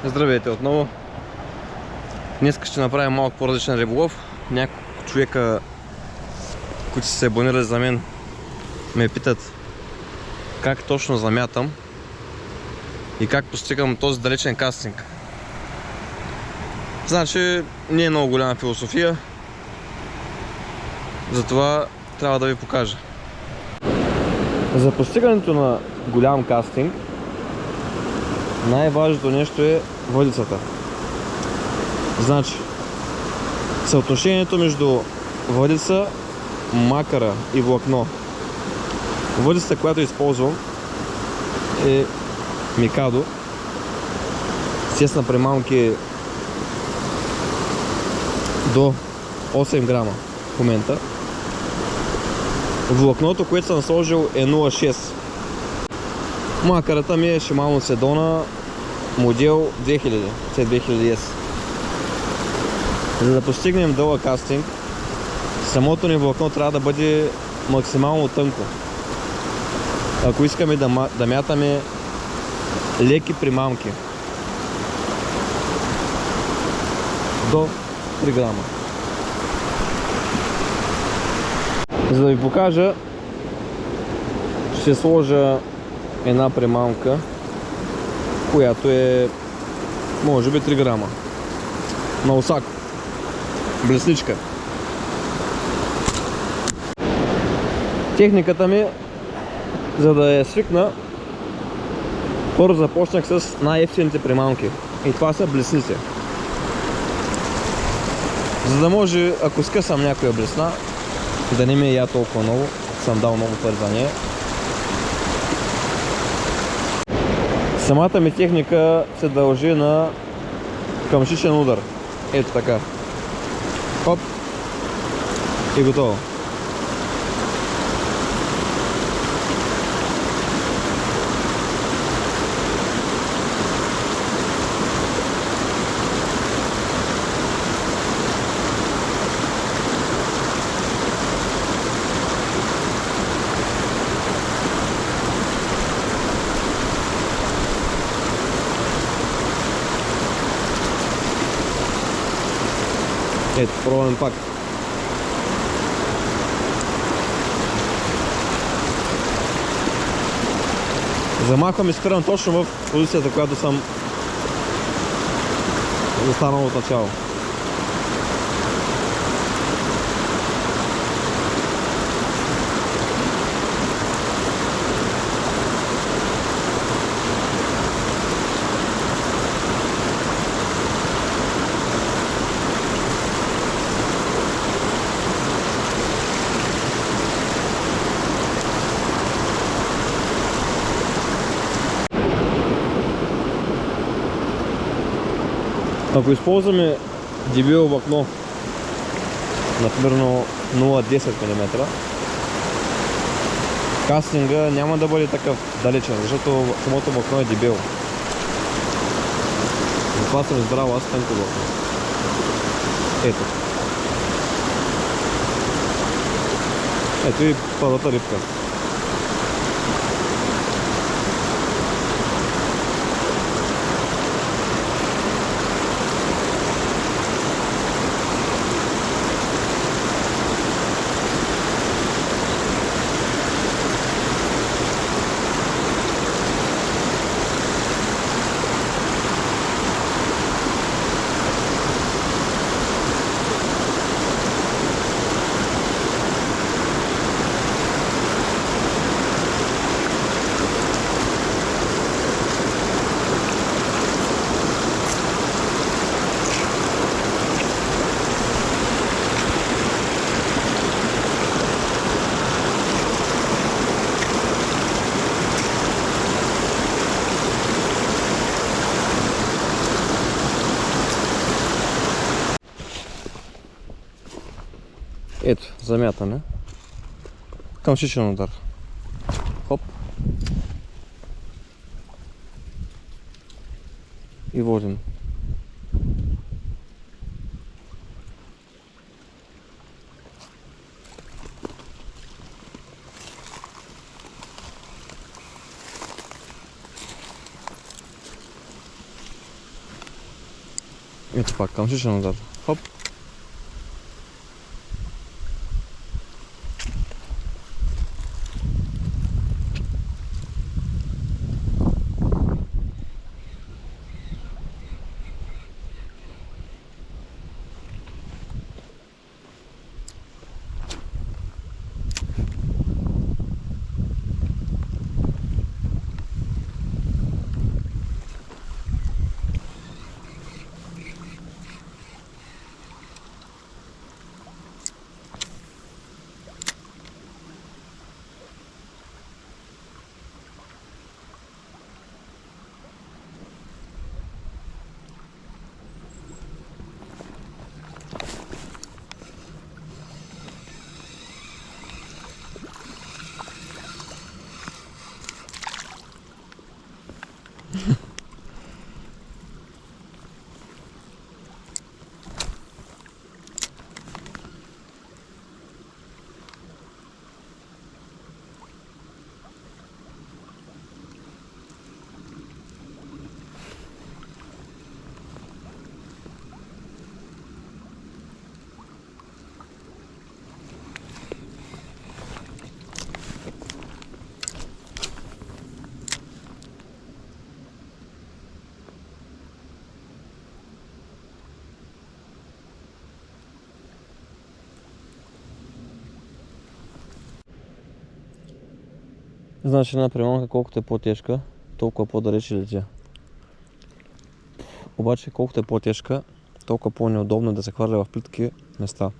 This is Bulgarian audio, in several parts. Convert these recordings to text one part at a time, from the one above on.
Здравейте отново. Днес ще направим малко по-различен риболов. Няколко човека, които са се абонирали за мен, ме питат как точно замятам и как постигам този далечен кастинг. Значи не е много голяма философия, затова трябва да ви покажа. За постигането на голям кастинг най-важното нещо е въдицата. Значи, съотношението между въдица, макара и влакно. Въдицата, която използвам, е Микадо. Сесна примамки до 8 грама в момента. Влакното, което съм сложил, е 0,6. Макарата ми е Shimano Sedona модел 2000, C2000S. За да постигнем дълъг кастинг, самото ни влакно трябва да бъде максимално тънко. Ако искаме да мятаме леки примамки до 3 грама. За да ви покажа, ще сложа една примамка, която е може би 3 грама на Осако, блесничка. Техниката ми, за да я свикна, първо започнах с най-евтините примамки и това са блесните. За да може, ако скъсам някоя блесна, да не ми е я толкова много, съм дал много пари за нея. Самата ми техника се дължи на къмшичен удар. Ето така. Хоп. И готово. Ето, пробваме пак. Замахвам и спирам точно в позицията, която съм застанал от начало. Ако използваме дебело влакно, например 0,10 мм, кастинга няма да бъде такъв далечен, защото самото влакно е дебело. Затова съм избрал аз тънко влакно. Ето. Ето и първата рибка. Ето, замятане. Къмшичен удар. Хоп. И водим. Ето пак, камшиша назад. Хоп. Значи една примамка колкото е по-тежка, толкова по-далече летя. Обаче колкото е по-тежка, толкова по-неудобно да се хвърля в плитки места.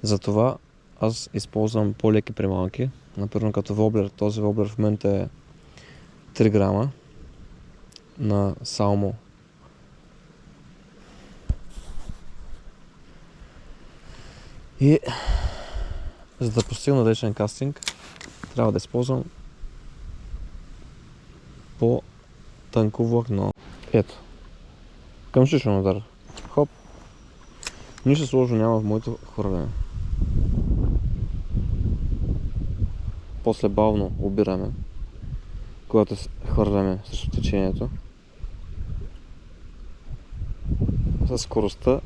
Затова аз използвам по-леки примамки. Например като воблер. Този воблер в момента е 3 грама на Salmo. И за да постигна далечен кастинг, трябва да използвам по-тънко влакно. Ето. Къмшишен удар. Хоп. Нищо сложно няма в моето хвърляне. После бавно обираме, когато хвърляме срещу течението. Със скоростта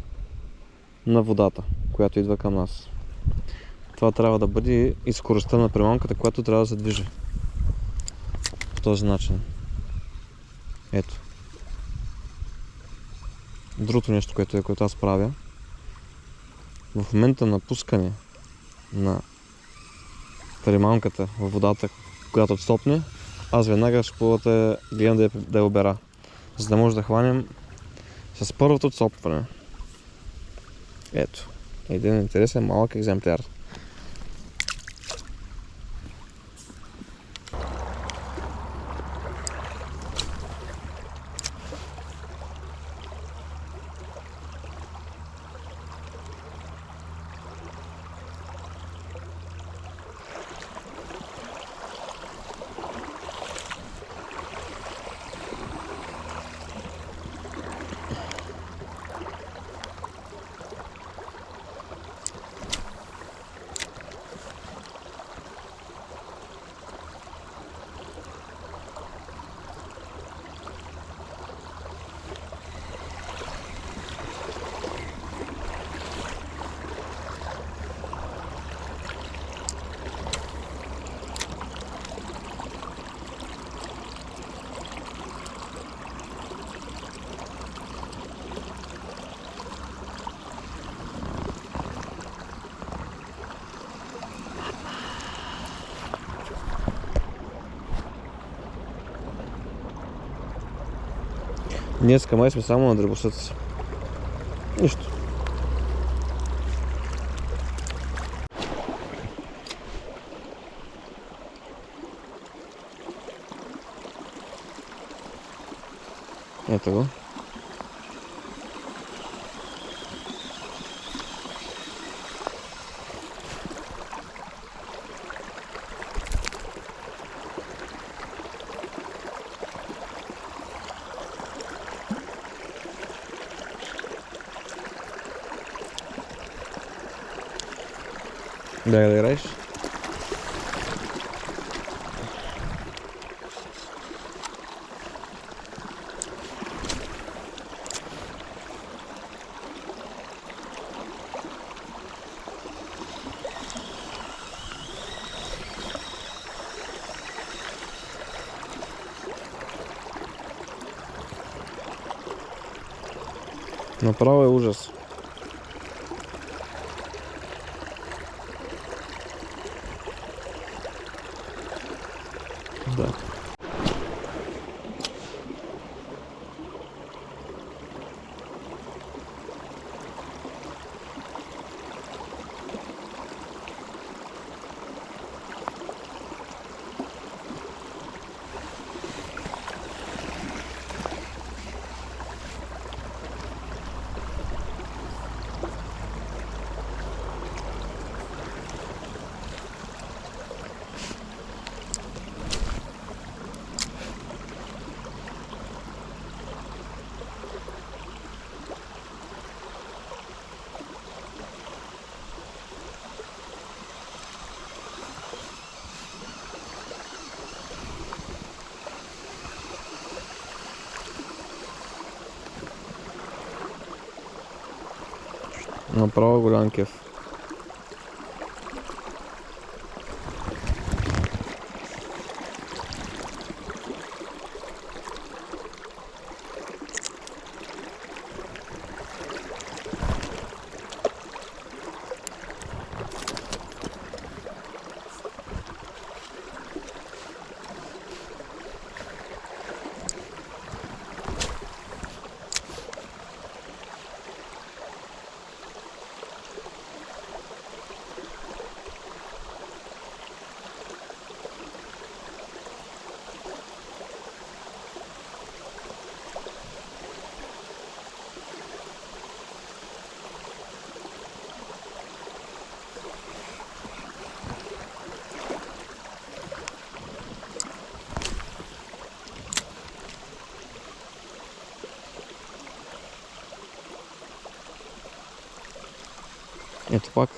на водата, която идва към нас. Това трябва да бъде и скоростта на примамката, която трябва да се движи. По този начин. Ето. Другото нещо, което аз правя, в момента на пускане на примамката във водата, която отстопне, аз веднага ще гледам да я обера, за да може да хванем с първото отстопване. Ето. Един интересен малък екземпляр. Днеска май сме само на дребосъци. Нищо. Ето го. Дай да играеш. Направо е ужас. Да. Направо голям кеф. Ето пак.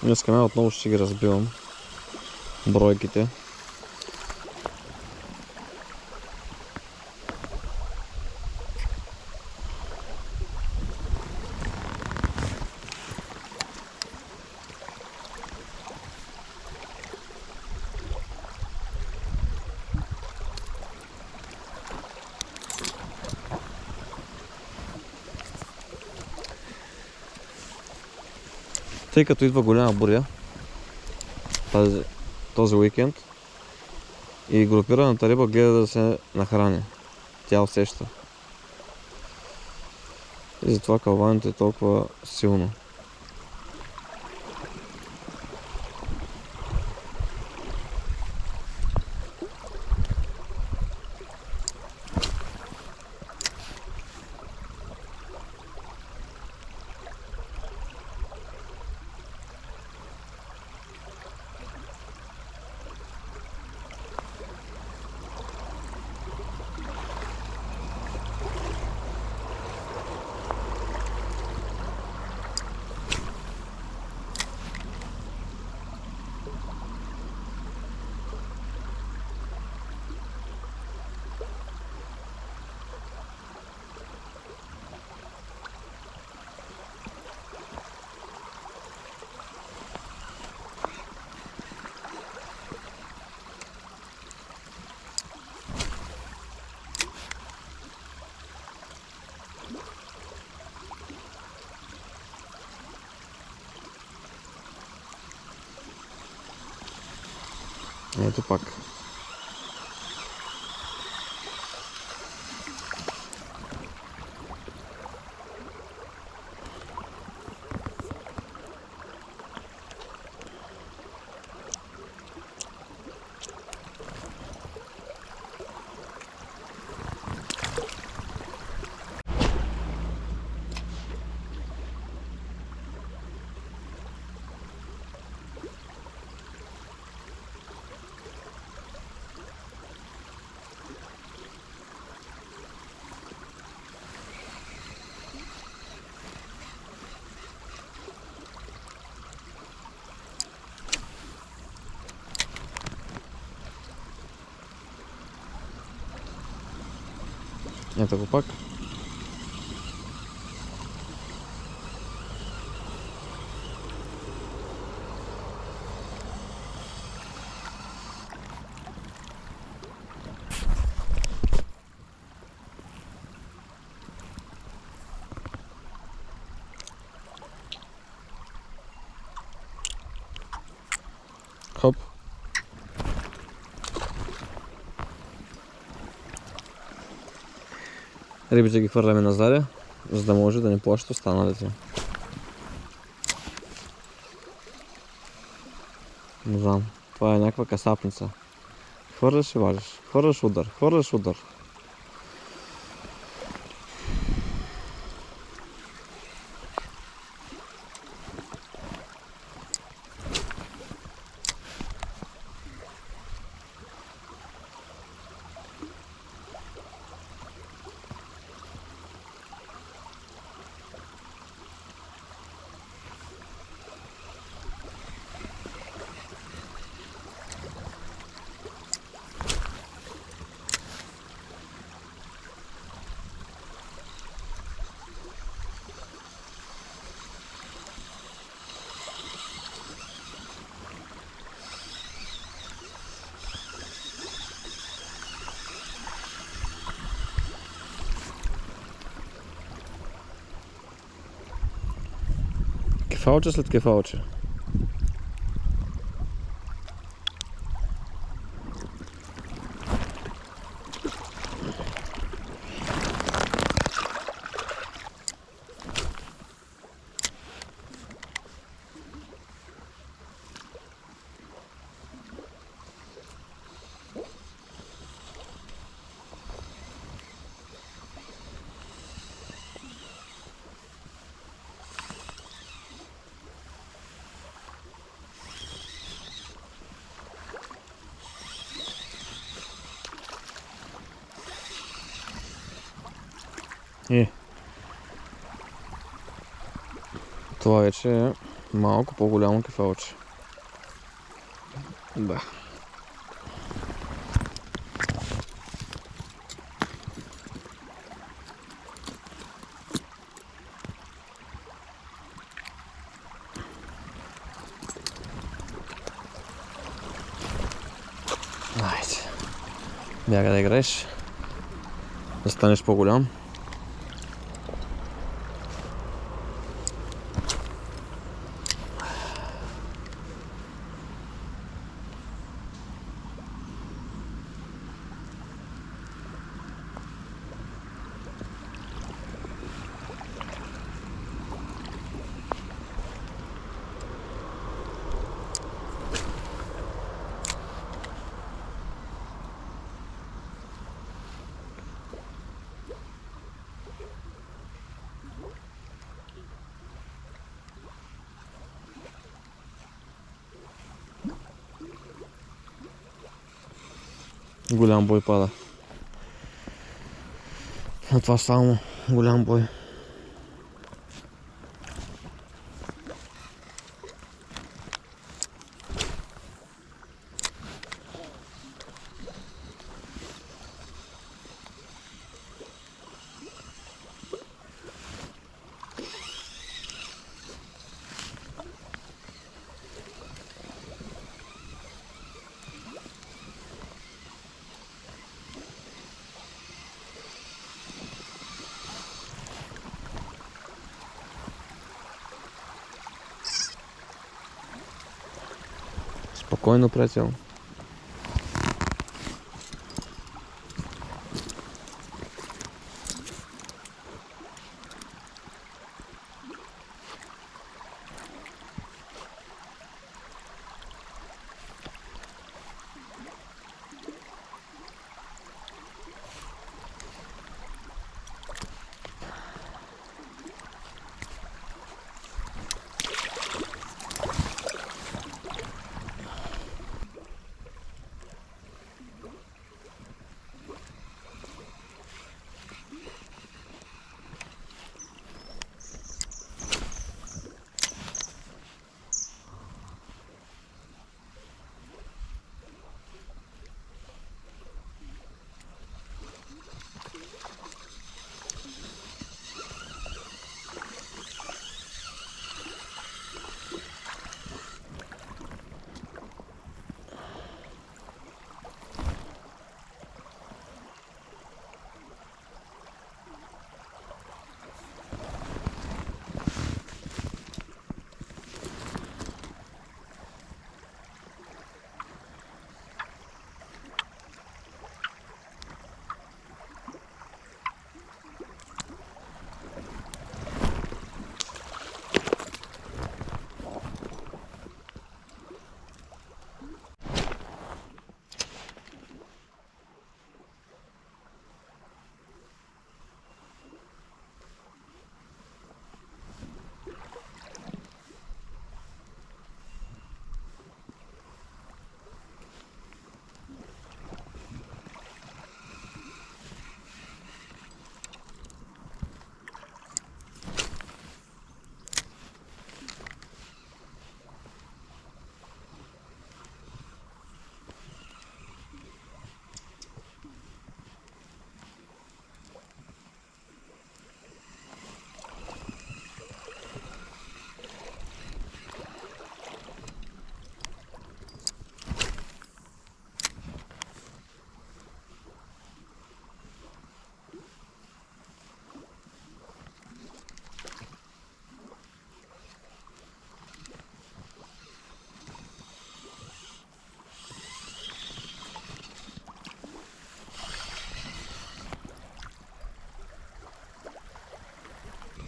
Днеска мен отново ще ги разбивам бройките. Тъй като идва голяма буря този уикенд и групираната риба гледа да се нахрани. Тя усеща. И затова кълването е толкова силно. Ето пак. Ето го пак. Рибите ги хвърляме на заря, за да може да не плащат останалите. Не знам, това е някаква касапница. Хвърляш и вадиш, хвърляш удар, хвърляш удар. Кефалче след кефалче. Това вече е малко по-голямо кефалче. Да. Айде. Бяга да играеш. Да станеш по-голям. Голям бой пада. А това само голям бой. Спокойно, приятел.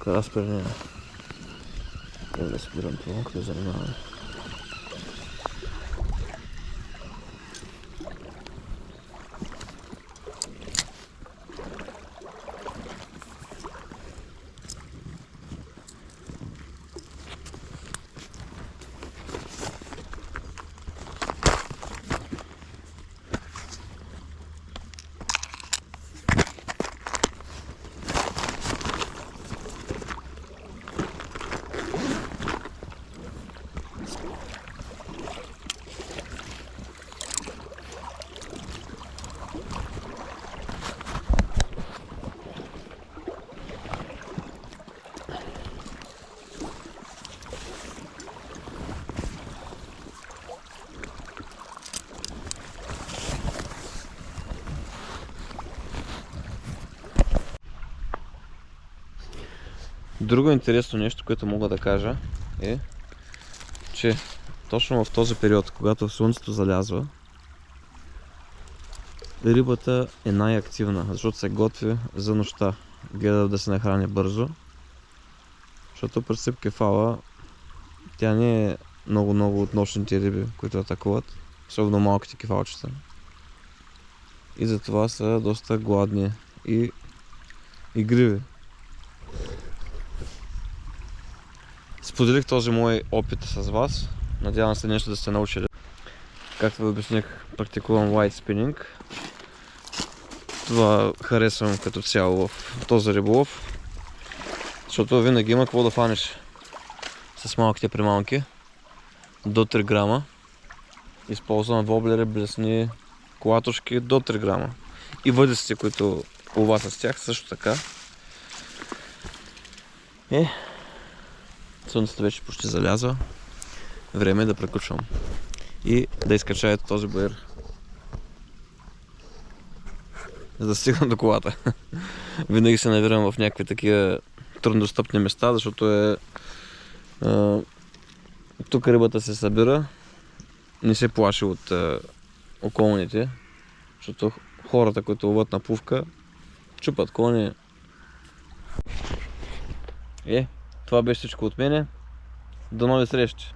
Каспер не. Да спирам това, като занимаваме. Друго интересно нещо, което мога да кажа е, че точно в този период, когато слънцето залязва, рибата е най-активна, защото се готви за нощта. Гледа да се нахрани бързо, защото през кефала тя не е много от нощните риби, които атакуват, особено малките кефалчета. И затова са доста гладни и игриви. Споделих този мой опит с вас. Надявам се нещо да сте научили. Както ви обясних, практикувам white spinning. Това харесвам като цяло в този риболов, защото винаги има какво да фанеш с малките примамки до 3 грама. Използвам воблери, блесни, клатушки до 3 грама. И въдиците, които лова с тях, също така. Слънцето вече почти залязва. Време е да приключвам и да изкача този боер, за да стигна до колата. Винаги се навирам в някакви такива труднодостъпни места, защото тук рибата се събира, не се плаши от околните, защото хората, които ловят на пувка, чупат клони. Това беше всичко от мене. До нови срещи!